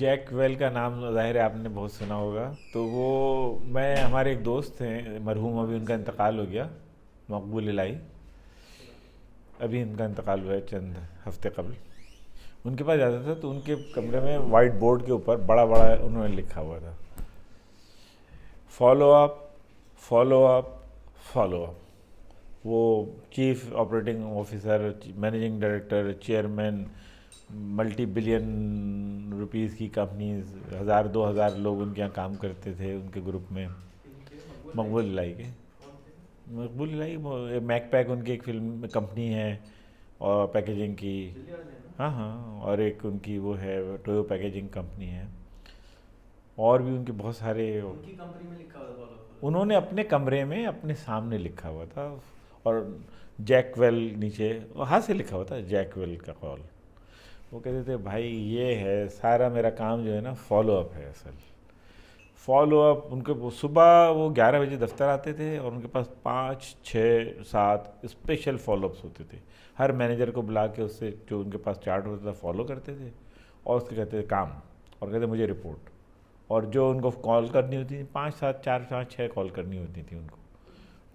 Jack well का नाम ज़ाहिर है आपने बहुत सुना होगा। तो वो मैं हमारे एक दोस्त हैं मरहूम, अभी उनका इंतकाल हो गया, मकबूल इलाही। अभी उनका इंतकाल हुआ है चंद हफ्ते कबल। उनके पास जाता था तो उनके कमरे में वाइट बोर्ड के ऊपर बड़ा बड़ा उन्होंने लिखा हुआ था, follow up, follow up, follow up. वो chief operating officer, managing director, chairman, multi billion rupees की कंपनीज, 1000 2000 लोग उनके यहाँ काम करते थे उनके ग्रुप में। मकबूल इलाही के, मकबूल इलाही मैक पैक उनकी एक फिल्म कंपनी है और पैकेजिंग की। हाँ हाँ, और एक उनकी वो है टोयो पैकेजिंग कंपनी है, और भी उनके बहुत सारे। उनकी कंपनी में लिखा हुआ था फॉलो। उन्होंने अपने कमरे में अपने सामने लिखा हुआ था, और जैक वेल नीचे हाथ से लिखा हुआ था, जैक वेल का कॉल। वो कहते थे भाई ये है सारा मेरा काम जो है ना, फॉलो अप है असल। फॉलो अप उनके सुबह वो 11 बजे दफ्तर आते थे और उनके पास 5 6 7 स्पेशल फॉलोअप्स होते थे। हर मैनेजर को बुला के उससे जो उनके पास चार्ट होता था फॉलो करते थे, और उसके कहते थे काम, और कहते मुझे रिपोर्ट। और जो उनको कॉल करनी होती थी 5 7 4 5 6 कॉल करनी होती थी उनको,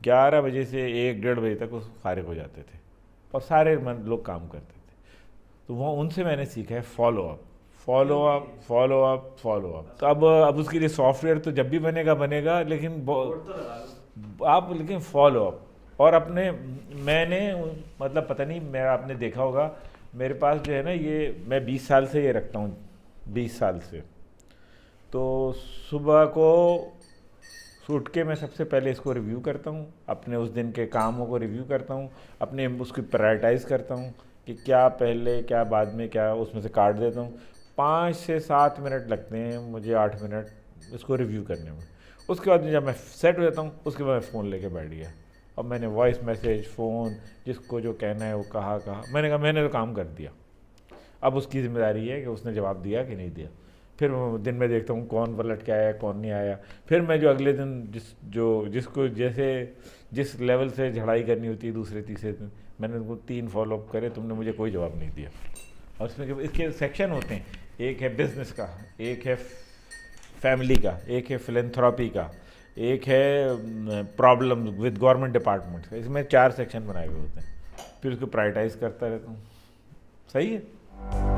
11 बजे से 1 1:30 बजे तक वो फारिग हो जाते थे, और सारे लोग काम करते थे। तो वो उनसे मैंने सीखा है follow up, follow up, follow up, follow up. तो अब उसके लिए सॉफ्टवेयर तो जब भी बनेगा बनेगा, लेकिन बोर्ड तो लगा लो। आप लेकिन फॉलो अप। और अपने मैंने मतलब पता नहीं, मैं आपने देखा होगा मेरे पास जो है ना, ये मैं 20 साल से ये रखता हूँ, 20 साल से। तो सुबह को उठ के मैं सबसे पहले इसको रिव्यू करता हूँ, अपने उस दिन के कामों को रिव्यू करता हूँ, अपने उसकी प्रायोरिटाइज करता हूँ कि क्या पहले क्या बाद में, क्या उसमें से काट देता हूँ। 5 से 7 मिनट लगते हैं मुझे, 8 मिनट इसको रिव्यू करने में। उसके बाद जब मैं सेट हो जाता हूँ, उसके बाद मैं फ़ोन लेके बैठ गया। अब मैंने वॉइस मैसेज, फ़ोन, जिसको जो कहना है वो कहा, मैंने कहा मैंने तो काम कर दिया। अब उसकी ज़िम्मेदारी है कि उसने जवाब दिया कि नहीं दिया। फिर मैं दिन में देखता हूँ कौन पलट के आया, कौन नहीं आया। फिर मैं जो अगले दिन जिसको जैसे जिस लेवल से झड़ाई करनी होती है दूसरे तीसरे दिन, मैंने उनको 3 फॉलोअप करे, तुमने मुझे कोई जवाब नहीं दिया। और इसमें इसके सेक्शन होते हैं, एक है बिजनेस का, एक है फैमिली का, एक है फिलेंथ्रॉपी का, एक है प्रॉब्लम विद गवर्नमेंट डिपार्टमेंट का। इसमें 4 सेक्शन बनाए हुए होते हैं। फिर उसको प्रायोरिटाइज करता रहता हूँ। सही है।